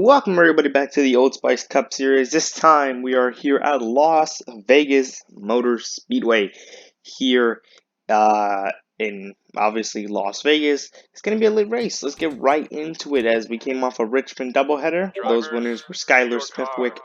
Welcome everybody back to the Old Spice Cup Series. This time we are here at Las Vegas Motor Speedway here in obviously Las Vegas. It's going to be a late race. Let's get right into it as we came off a Richmond doubleheader. Those winners were Skylar Smithwick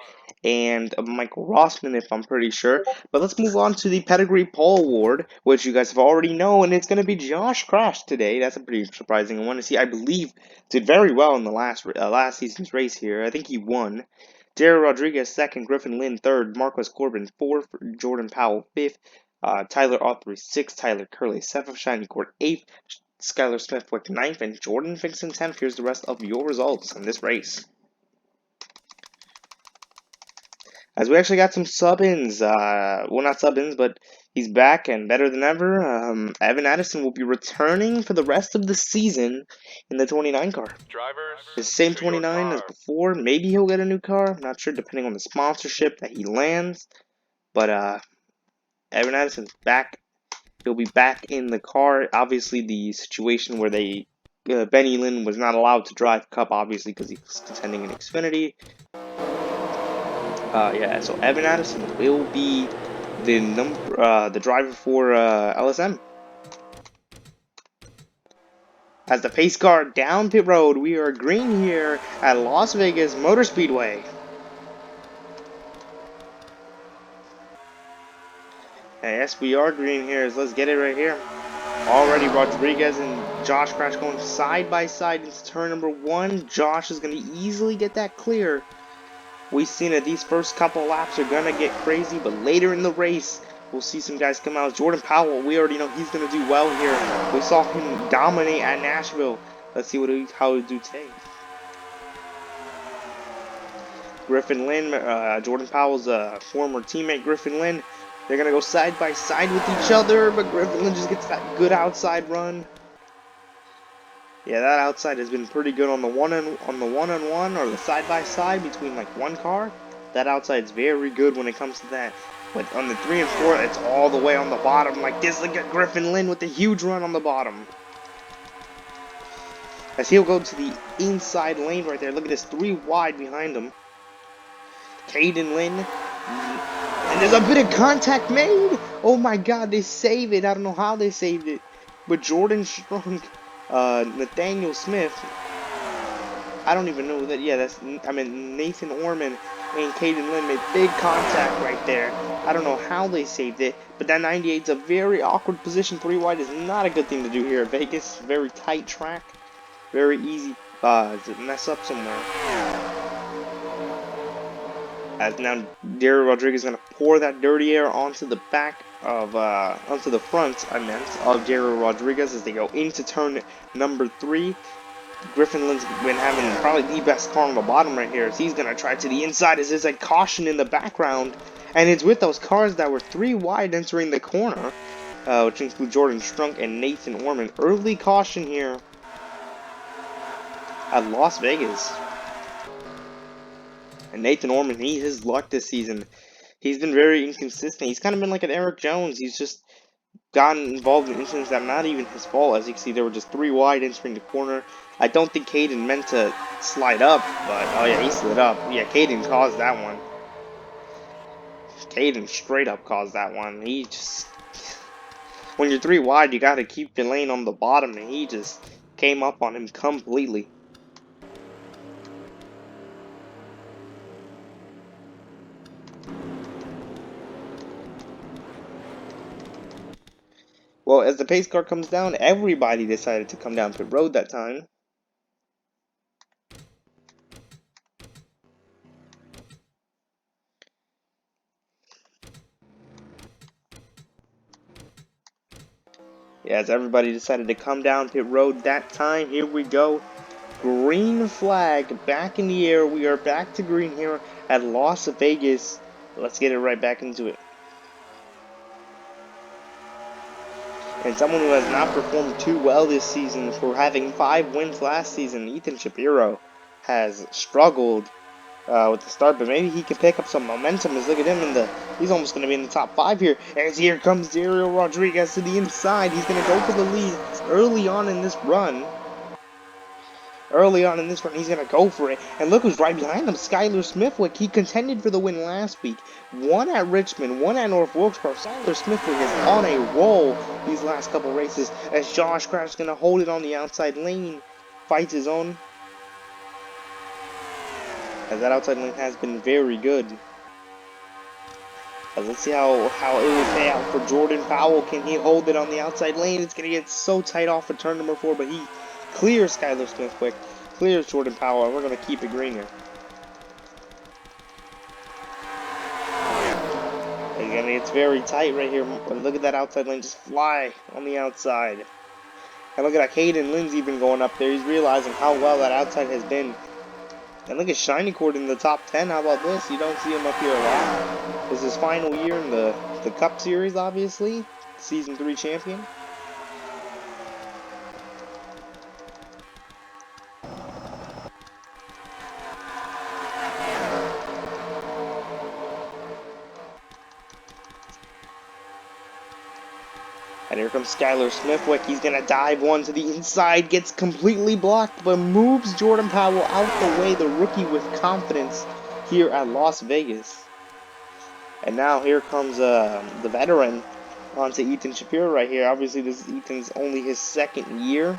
and Michael Rossman, if I'm pretty sure. But let's move on to the Pedigree Pole Award, which you guys have already known, and it's going to be Josh Crash today. That's a pretty surprising one to see. I believe did very well in the last season's race here. I think he won. Jared Rodriguez second, Griffin Lynn third, Marcus Corbin fourth, Jordan Powell fifth, Tyler Autry sixth, Tyler Curley seventh, Shiny Court eighth, Skylar Smithwick ninth, and Jordan Finson 10th. Here's the rest of your results in this race. As we actually got some sub-ins, well, not sub-ins, but he's back and better than ever. Evan Addison will be returning for the rest of the season in the 29 car. The same 29 as before. Maybe he'll get a new car. I'm not sure, depending on the sponsorship that he lands. But Evan Addison's back. He'll be back in the car. Obviously, the situation where Benny Lynn was not allowed to drive Cup, obviously, because he was contending in Xfinity. Yeah, so Evan Addison will be the driver for LSM. As the pace car down pit road, we are green here at Las Vegas Motor Speedway. And yes, we are green here, so let's get it right here. Already Rodriguez and Josh Crash going side by side into turn number 1. Josh is going to easily get that clear. We've seen that these first couple laps are going to get crazy, but later in the race, we'll see some guys come out. Jordan Powell, we already know he's going to do well here. We saw him dominate at Nashville. Let's see how he'll do today. Griffin Lynn, Jordan Powell's former teammate, Griffin Lynn, they're going to go side by side with each other, but Griffin Lynn just gets that good outside run. Yeah, that outside has been pretty good on the one-on-one or the side-by-side between like one car. That outside's very good when it comes to that. But on the 3 and 4, it's all the way on the bottom like this. Look at Griffin Lynn with the huge run on the bottom. As he'll go to the inside lane right there. Look at this, 3 wide behind him. Caden Lynn. And there's a bit of contact made. Oh my god, they save it. I don't know how they saved it. But Jordan Strunk, Nathaniel Smith, I don't even know that. Yeah, Nathan Orman and Caden Lynn made big contact right there. I don't know how they saved it, but that 98's a very awkward position. 3 wide is not a good thing to do here at Vegas. Very tight track, very easy to mess up somewhere. As now Jared Rodriguez is gonna pour that dirty air onto the back of onto the front, of Jared Rodriguez as they go into turn number 3. Griffin Lynn's been having probably the best car on the bottom right here, as he's gonna try to the inside as there's a caution in the background, and it's with those cars that were 3 wide entering the corner, which include Jordan Strunk and Nathan Orman. Early caution here at Las Vegas. And Nathan Orman, his luck this season, he's been very inconsistent. He's kind of been like an Eric Jones. He's just gotten involved in incidents that are not even his fault. As you can see, there were just 3 wide entering the corner. I don't think Caden meant to slide up, but oh yeah, he slid up. Yeah, Caden caused that one. Caden straight up caused that one. He just, when you're 3 wide, you got to keep your lane on the bottom, and he just came up on him completely. Well, as the pace car comes down, everybody decided to come down pit road that time. Yeah, as everybody decided to come down pit road that time, here we go. Green flag back in the air. We are back to green here at Las Vegas. Let's get it right back into it. And someone who has not performed too well this season for having 5 wins last season, Ethan Shapiro, has struggled with the start, but maybe he can pick up some momentum. As look at him he's almost going to be in the top 5 here. As here comes Dario Rodriguez to the inside. He's going to go for the lead early on in this run. early on in this run. He's going to go for it. And look who's right behind him, Skylar Smithwick. He contended for the win last week. One at Richmond, one at North Wilkesboro. Skylar Smithwick is on a roll these last couple races as Josh Crash is going to hold it on the outside lane. Fights his own. As that outside lane has been very good. Let's see how it will pay out for Jordan Powell. Can he hold it on the outside lane? It's going to get so tight off of turn number 4, but he clears Skylar Smithwick, clears Jordan Powell, and we're going to keep it green here. Again, it's very tight right here. Look at that outside lane just fly on the outside. And look at that, Caden Lindsay been going up there. He's realizing how well that outside has been. And look at Shiny Cord in the top 10. How about this? You don't see him up here a lot. This is his final year in the Cup Series, obviously. Season 3 champion. And here comes Skylar Smithwick. He's going to dive one to the inside. Gets completely blocked, but moves Jordan Powell out the way. The rookie with confidence here at Las Vegas. And now here comes the veteran onto Ethan Shapiro right here. Obviously, this is Ethan's only his 2nd year.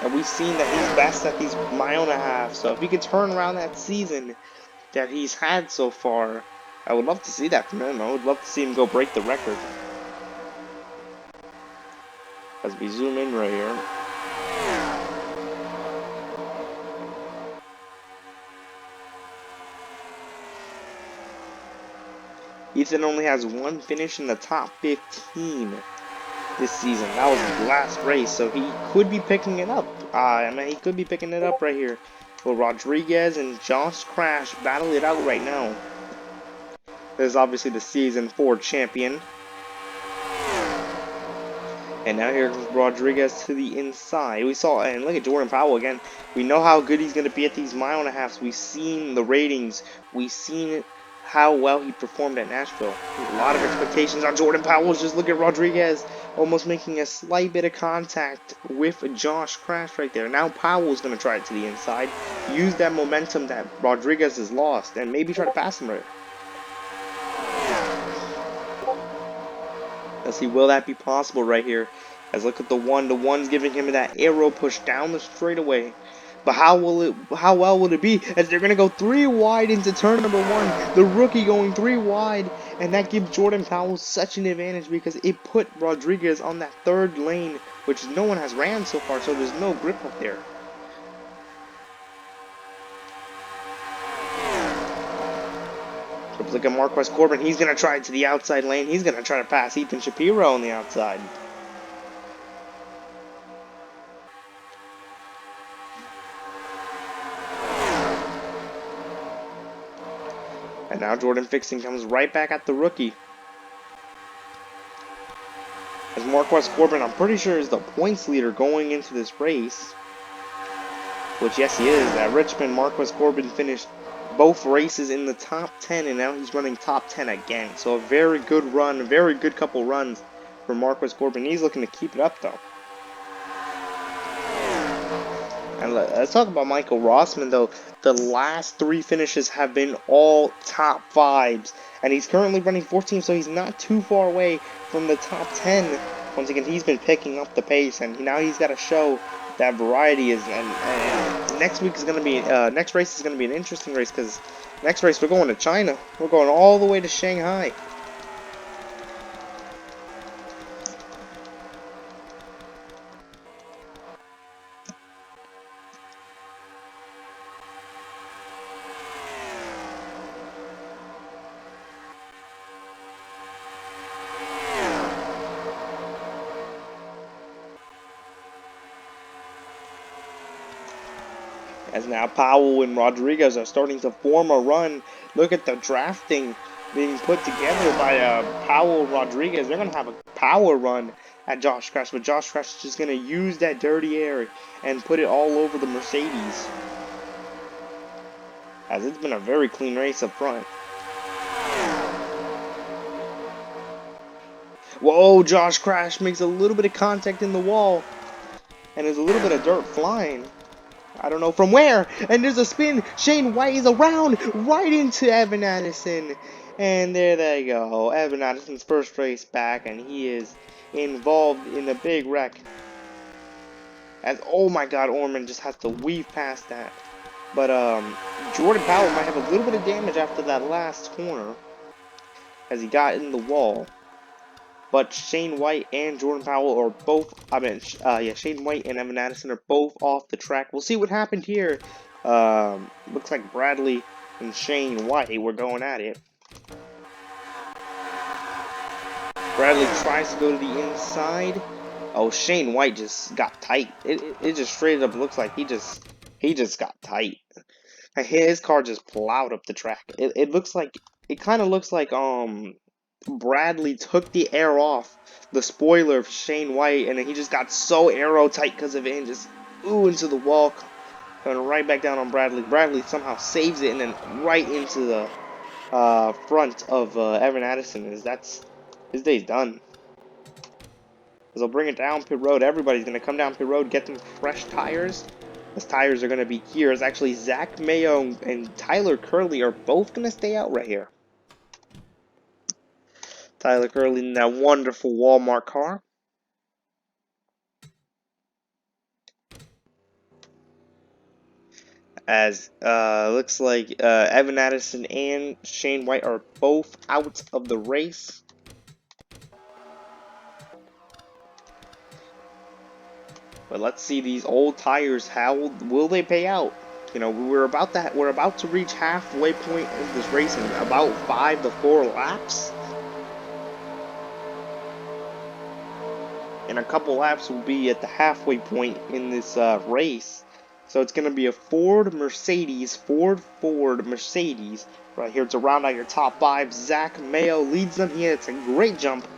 And we've seen that he's best at these mile and a half. So if he could turn around that season that he's had so far, I would love to see that from him. I would love to see him go break the record. As we zoom in right here. Ethan only has one finish in the top 15 this season. That was his last race, so he could be picking it up. He could be picking it up right here. Well, Rodriguez and Josh Crash battle it out right now. This is obviously the Season 4 champion. And now here comes Rodriguez to the inside. We saw, and look at Jordan Powell again. We know how good he's going to be at these mile and a halves. We've seen the ratings. We've seen how well he performed at Nashville. A lot of expectations on Jordan Powell. Just look at Rodriguez almost making a slight bit of contact with Josh Crash right there. Now Powell's going to try it to the inside. Use that momentum that Rodriguez has lost and maybe try to pass him right. Let's see, will that be possible right here? As look at the one. The one's giving him that arrow push down the straightaway. But how well will it be as they're going to go 3 wide into turn number 1. The rookie going 3 wide. And that gives Jordan Powell such an advantage because it put Rodriguez on that 3rd lane, which no one has ran so far, so there's no grip up there. Look at Marquez Corbin. He's going to try it to the outside lane. He's going to try to pass Ethan Shapiro on the outside. And now Jordan Fixing comes right back at the rookie. As Marquez Corbin, I'm pretty sure, is the points leader going into this race. Which, yes, he is. At Richmond, Marquez Corbin finished both races in the top 10, and now he's running top 10 again. So a very good run, a very good couple runs for Marquez Corbin. He's looking to keep it up, though. And let's talk about Michael Rossman, though. The last 3 finishes have been all top 5s. And he's currently running 14th, so he's not too far away from the top 10. Once again, he's been picking up the pace, and now he's got to show that variety is. And next week is going to be, next race is going to be an interesting race, because next race we're going to China. We're going all the way to Shanghai. As now Powell and Rodriguez are starting to form a run. Look at the drafting being put together by Powell and Rodriguez. They're going to have a power run at Josh Crash, but Josh Crash is just going to use that dirty air and put it all over the Mercedes. As it's been a very clean race up front. Whoa, Josh Crash makes a little bit of contact in the wall. And there's a little bit of dirt flying. I don't know from where. And there's a spin. Shane White is around right into Evan Addison. And there they go. Evan Addison's first race back, and he is involved in a big wreck. As, oh my god, Orman just has to weave past that. But Jordan Powell might have a little bit of damage after that last corner, as he got in the wall. But Shane White and Jordan Powell are both, Shane White and Evan Addison are both off the track. We'll see what happened here. Looks like Bradley and Shane White were going at it. Bradley tries to go to the inside. Oh, Shane White just got tight. It just straight up looks like he just got tight. His car just plowed up the track. It kind of looks like Bradley took the air off the spoiler of Shane White, and then he just got so aero tight because of it, and just into the wall, coming right back down on Bradley. Bradley somehow saves it, and then right into the front of Evan Addison. His day's done. As they'll bring it down pit road. Everybody's gonna come down pit road, get them fresh tires. Those tires are gonna be here. As actually Zach Mayo and Tyler Curley are both gonna stay out right here. Tyler Curley in that wonderful Walmart car. As looks like Evan Addison and Shane White are both out of the race. But let's see these old tires. How will they pay out? You know, we're about to reach halfway point of this race in about 5 to 4 laps. In a couple laps, we'll be at the halfway point in this race. So it's going to be a Ford Mercedes right here to round out your top 5. Zach Mayo leads them here. It's a great jump.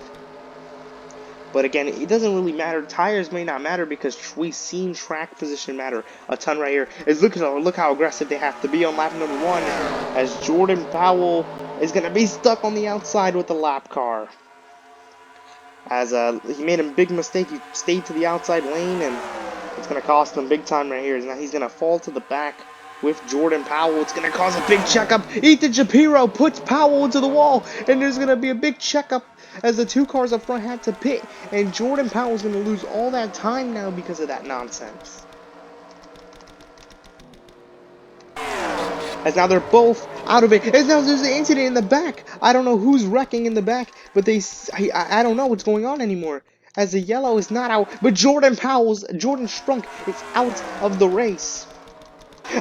But again, it doesn't really matter. Tires may not matter because we've seen track position matter a ton right here. Look how aggressive they have to be on lap number 1, as Jordan Powell is going to be stuck on the outside with the lap car. As he made a big mistake. He stayed to the outside lane, and it's going to cost him big time right here. Now he's going to fall to the back with Jordan Powell. It's going to cause a big checkup. Ethan Shapiro puts Powell into the wall, and there's going to be a big checkup as the 2 cars up front had to pit, and Jordan Powell's going to lose all that time now because of that nonsense. As now they're both out of it. As now there's an incident in the back. I don't know who's wrecking in the back, but I don't know what's going on anymore. As the yellow is not out, but Jordan Strunk is out of the race.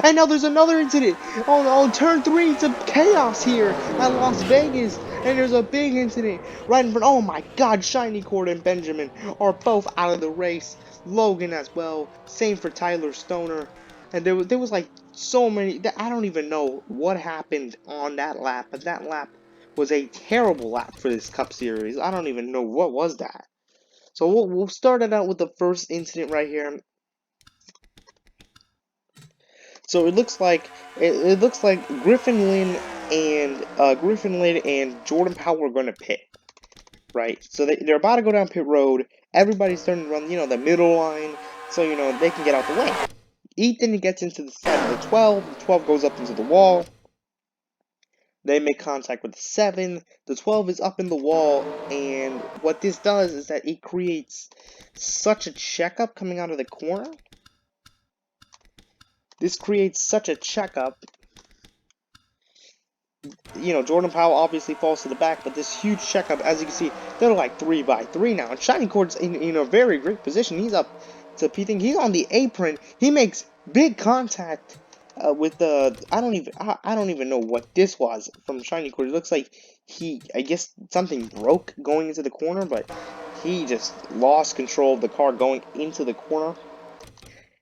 And now there's another incident. On turn 3, it's a chaos here at Las Vegas. And there's a big incident right in front. Oh my god, Shiny Cord and Benjamin are both out of the race. Logan as well. Same for Tyler Stoner. And there was like so many. I don't even know what happened on that lap. But that lap was a terrible lap for this Cup Series. I don't even know what was that. So we'll start it out with the first incident right here. So it looks like Griffin Lynn and Jordan Powell are going to pit, right? So they're about to go down pit road. Everybody's starting to run, the middle line, so they can get out the way. Ethan gets into the side of the 12. The 12 goes up into the wall. They make contact with the 7. The 12 is up in the wall, and what this does is that it creates such a checkup coming out of the corner. This creates such a checkup. Jordan Powell obviously falls to the back, but this huge checkup, as you can see, they're like 3 by 3 now. And Shiny Cord's in a very great position. He's up to P-Thing. He's on the apron. He makes big contact with the. I don't even know what this was from Shiny Cord. It looks like I guess something broke going into the corner, but he just lost control of the car going into the corner.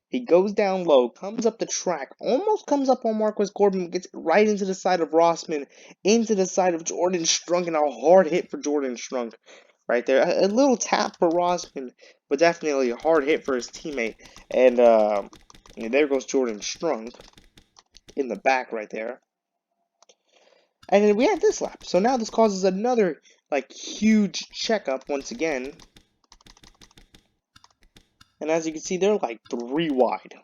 He goes down low, comes up the track, almost comes up on Marquez Corbin, gets right into the side of Rossman, into the side of Jordan Strunk, and a hard hit for Jordan Strunk right there. A little tap for Rossman, but definitely a hard hit for his teammate. And there goes Jordan Strunk in the back right there. And then we have this lap. So now this causes another, huge checkup once again. And as you can see, they're like 3 wide.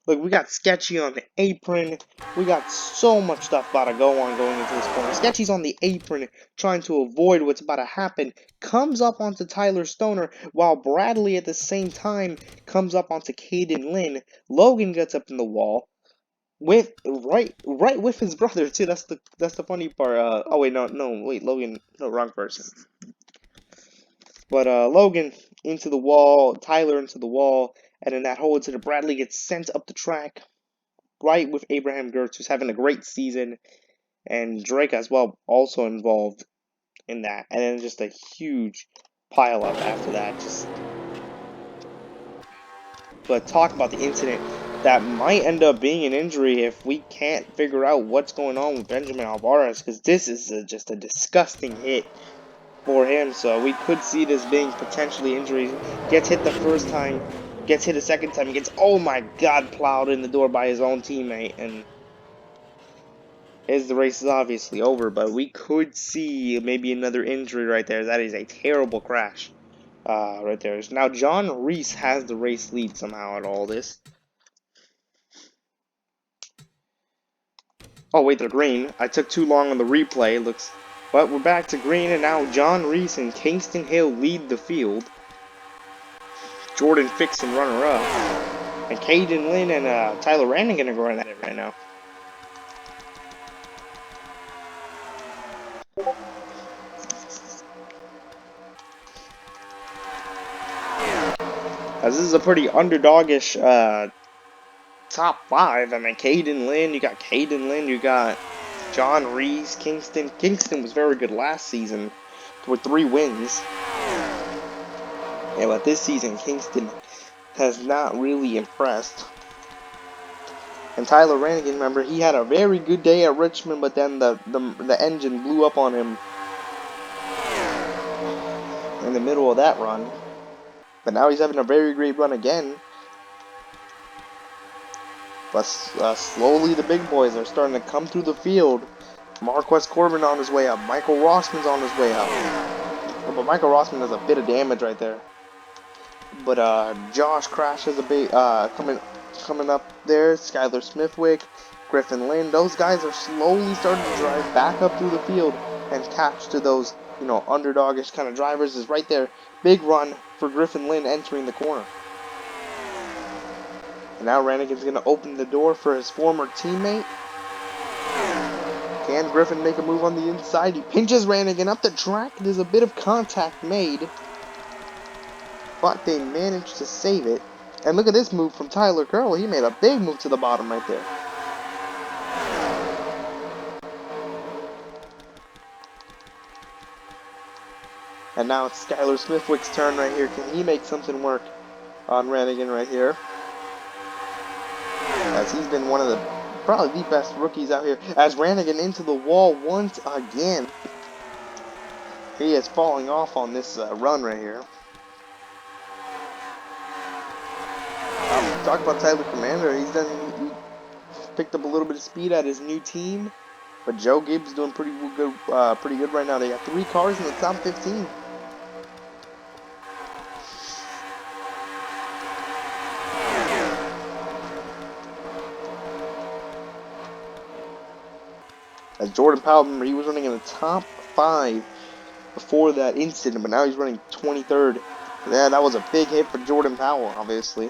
Look, we got Sketchy on the apron. We got so much stuff about to go on going into this corner. Sketchy's on the apron trying to avoid what's about to happen. Comes up onto Tyler Stoner while Bradley at the same time comes up onto Caden Lynn. Logan gets up in the wall with right with his brother too. That's the funny part. Oh wait, wait, Logan, no, wrong person. But Logan into the wall, Tyler into the wall, and then that whole incident, Bradley gets sent up the track right with Abraham Gertz, who's having a great season, and Drake as well, also involved in that. And then just a huge pile up after that. But talk about the incident that might end up being an injury if we can't figure out what's going on with Benjamin Alvarez, because this is just a disgusting hit for him. So we could see this being potentially injury. Gets hit the first time, gets hit a second time, gets, oh my god, plowed in the door by his own teammate, and the race is obviously over. But we could see maybe another injury right there. That is a terrible crash right there. Now John Reese has the race lead somehow at all this. Oh wait, they're green. I took too long on the replay. Looks, but we're back to green, and now John Reese and Kingston Hill lead the field. Jordan Fixon runner up, and Caden Lynn and Tyler Rannigan are going at it right now. As this is a pretty underdogish top five. I mean, Caden Lynn, you got John Reese, Kingston. Kingston was very good last season with 3 wins. Yeah, but this season, Kingston has not really impressed. And Tyler Rannigan, remember, he had a very good day at Richmond, but then the engine blew up on him in the middle of that run. But now he's having a very great run again. But slowly the big boys are starting to come through the field. Marquez Corbin on his way up. Michael Rossman's on his way up. But Michael Rossman does a bit of damage right there. But Josh Crash is a bit coming up there. Skylar Smithwick, Griffin Lynn. Those guys are slowly starting to drive back up through the field and catch to those, you know, underdogish kind of drivers. Is right there. Big run for Griffin Lynn entering the corner. And now Rannigan's going to open the door for his former teammate. Can Griffin make a move on the inside? He pinches Rannigan up the track. There's a bit of contact made, but they managed to save it. And look at this move from Tyler Curley. He made a big move to the bottom right there. And now it's Skylar Smithwick's turn right here. Can he make something work on Rannigan right here? As he's been one of the, probably the best rookies out here. As Rannigan into the wall once again. He is falling off on this run right here. Talk about Tyler Commander. He picked up a little bit of speed at his new team. But Joe Gibbs doing pretty good right now. They got 3 cars in the top 15. As Jordan Powell, remember, he was running in the top 5 before that incident, but now he's running 23rd. Yeah, that was a big hit for Jordan Powell, obviously.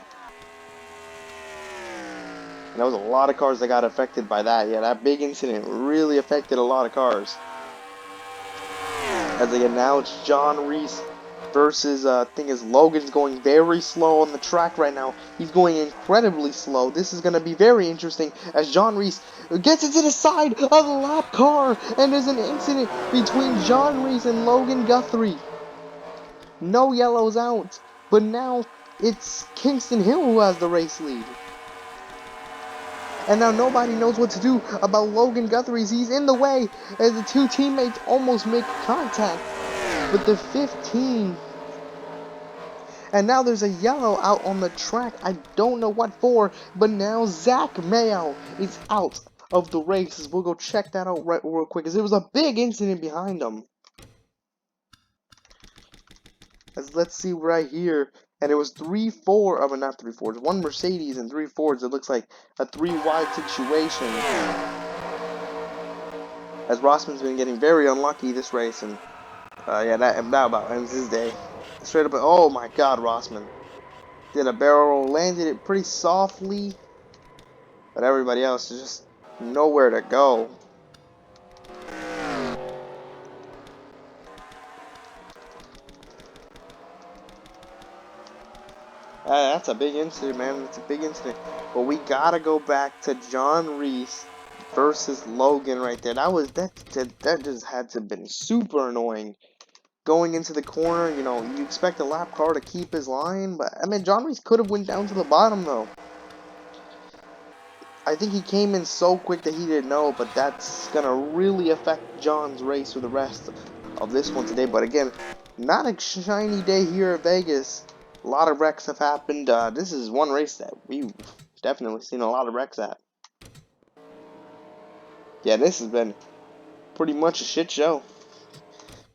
And that was a lot of cars that got affected by that. Yeah, that big incident really affected a lot of cars. As again, now it's John Reese versus, thing is, Logan's going very slow on the track right now. He's going incredibly slow. This is going to be very interesting as John Reese gets into the side of the lap car. And there's an incident between John Reese and Logan Guthrie. No yellows out. But now it's Kingston Hill who has the race lead. And now nobody knows what to do about Logan Guthrie. He's in the way as the 2 teammates almost make contact with the 15. And now there's a yellow out on the track. I don't know what for, but now Zach Mayo is out of the races. We'll go check that out real quick, because there was a big incident behind him. Let's see right here. And it was 3-4 of not 3 Fords, one Mercedes and 3 Fords. It looks like a 3-wide situation. As Rosman's been getting very unlucky this race, and yeah, that about ends his day. Straight up, oh my God, Rosman did a barrel roll, landed it pretty softly, but everybody else is just nowhere to go. That's a big incident, man. It's a big incident. But we gotta go back to John Reese versus Logan right there. That just had to have been super annoying. Going into the corner, you know, you expect a lap car to keep his line, but I mean, John Reese could have went down to the bottom though. I think he came in so quick that he didn't know, but that's gonna really affect John's race for the rest of this one today. But again, not a shiny day here at Vegas. A lot of wrecks have happened. This is one race that we've definitely seen a lot of wrecks at. Yeah, this has been pretty much a shit show.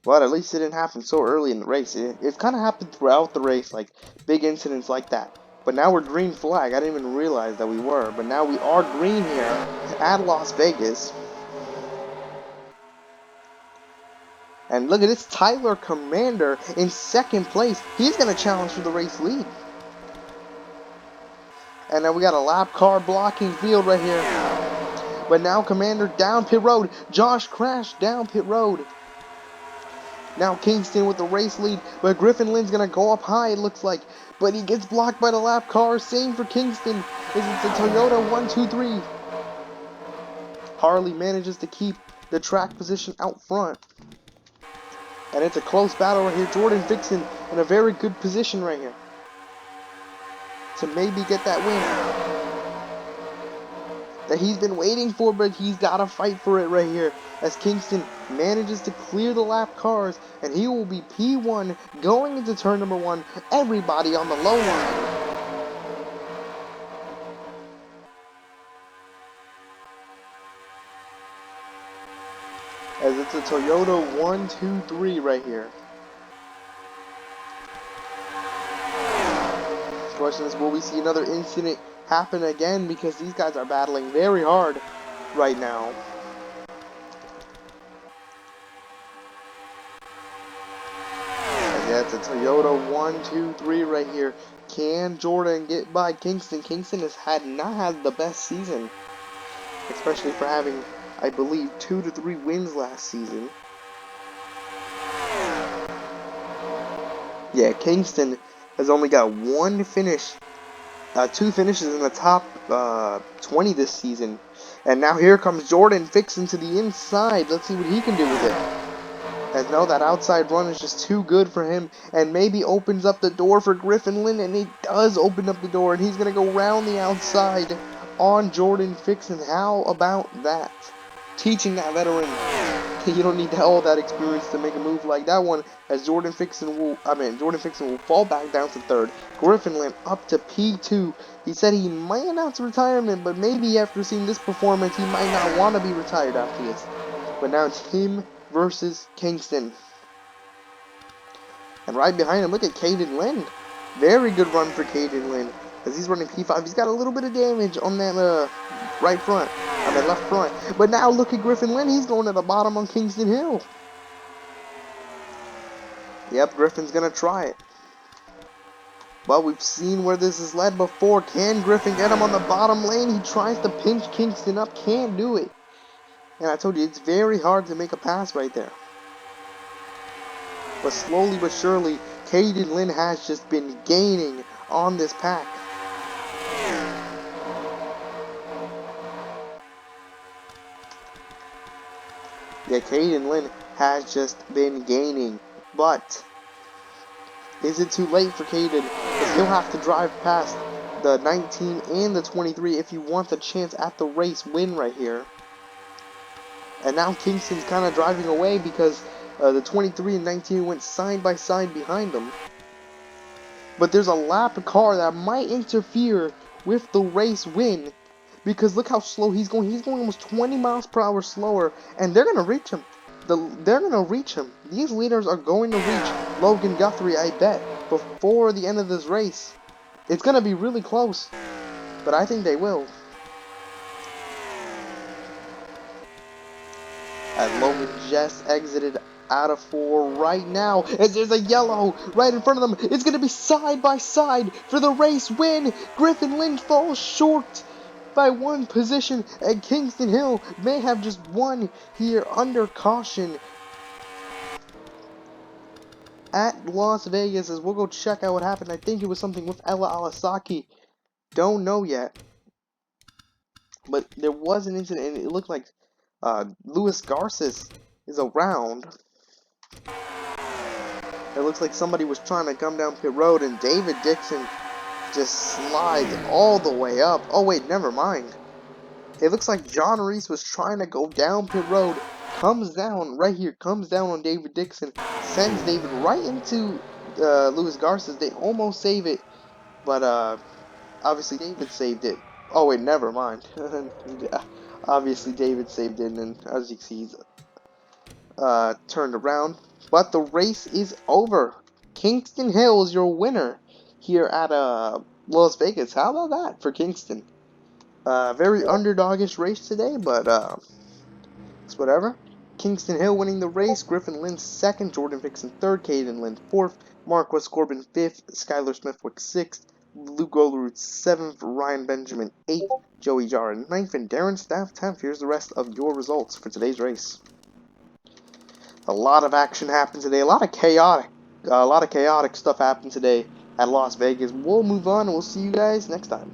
But at least it didn't happen so early in the race. It's kind of happened throughout the race, like big incidents like that. But now we're green flag. I didn't even realize that we were. But now we are green here at Las Vegas. And look at this, Tyler Commander in second place. He's going to challenge for the race lead. And then we got a lap car blocking field right here. But now Commander down pit road. Josh crashed down pit road. Now Kingston with the race lead, but Griffin Lynn's going to go up high, it looks like. But he gets blocked by the lap car. Same for Kingston. It's a Toyota 1-2-3. Harley manages to keep the track position out front. And it's a close battle right here. Jordan Vixen in a very good position right here to maybe get that win that he's been waiting for, but he's got to fight for it right here as Kingston manages to clear the lap cars, and he will be P1 going into turn number 1. Everybody on the low line. As it's a Toyota 1-2-3 right here. The question is, will we see another incident happen again? Because these guys are battling very hard right now. And yeah, it's a Toyota 1-2-3 right here. Can Jordan get by Kingston? Kingston has not had the best season, especially for having, I believe, 2 to 3 wins last season. Yeah, Kingston has only got 1 finish, 2 finishes in the top 20 this season. And now here comes Jordan Vixen to the inside. Let's see what he can do with it. As no, that outside run is just too good for him, and maybe opens up the door for Griffin Lynn, and he does open up the door, and he's going to go round the outside on Jordan Vixen. How about that? Teaching that veteran. You don't need all that experience to make a move like that one, as Jordan Vixen will fall back down to 3rd. Griffin Lynn up to P2. He said he might announce retirement, but maybe after seeing this performance, he might not want to be retired after this. But now it's him versus Kingston. And right behind him, look at Caden Lynn. Very good run for Caden Lynn, as he's running P5. He's got a little bit of damage on that right front. I mean left front. But now look at Griffin Lynn. He's going to the bottom on Kingston Hill. Yep, Griffin's going to try it. But we've seen where this has led before. Can Griffin get him on the bottom lane? He tries to pinch Kingston up. Can't do it. And I told you, it's very hard to make a pass right there. But slowly but surely, Caden Lynn has just been gaining on this pack. Yeah, Caden Lynn has just been gaining. But is it too late for Caden? Because he'll have to drive past the 19 and the 23 if he wants a chance at the race win right here. And now Kingston's kind of driving away because the 23 and 19 went side by side behind him. But there's a lap car that might interfere with the race win, because look how slow he's going. He's going almost 20 miles per hour slower, and they're going to reach him. They're going to reach him. These leaders are going to reach Logan Guthrie, I bet. before the end of this race. It's going to be really close, but I think they will. As Logan just exited out of 4 right now, as there's a yellow right in front of them. It's going to be side by side for the race win. Griffin Lynch falls short by 1 position, and Kingston Hill may have just won here under caution at Las Vegas. As we'll go check out what happened. I think it was something with Ella Alasaki. Don't know yet. But there was an incident, and it looked like Luis Garces is around. It looks like somebody was trying to come down pit road, and David Dixon just slides all the way up. Oh wait, never mind. It looks like John Reese was trying to go down pit road, comes down right here, comes down on David Dixon, sends David right into Luis Garces. They almost save it, but obviously David saved it. Oh wait, never mind. Obviously David saved it, and as you can see, he's turned around. But the race is over. Kingston Hill is your winner here at Las Vegas. How about that for Kingston? Very underdogish race today, but it's whatever. Kingston Hill winning the race. Griffin Lynch second. Jordan Vixen third. Caden Lynch fourth. Marquis Corbin fifth. Skylar Smithwick sixth. Luke Olerud seventh. Ryan Benjamin eighth. Joey Jara ninth. And Darren Staff 10th. Here's the rest of your results for today's race. A lot of action happened today. A lot of chaotic stuff happened today at Las Vegas. We'll move on and we'll see you guys next time.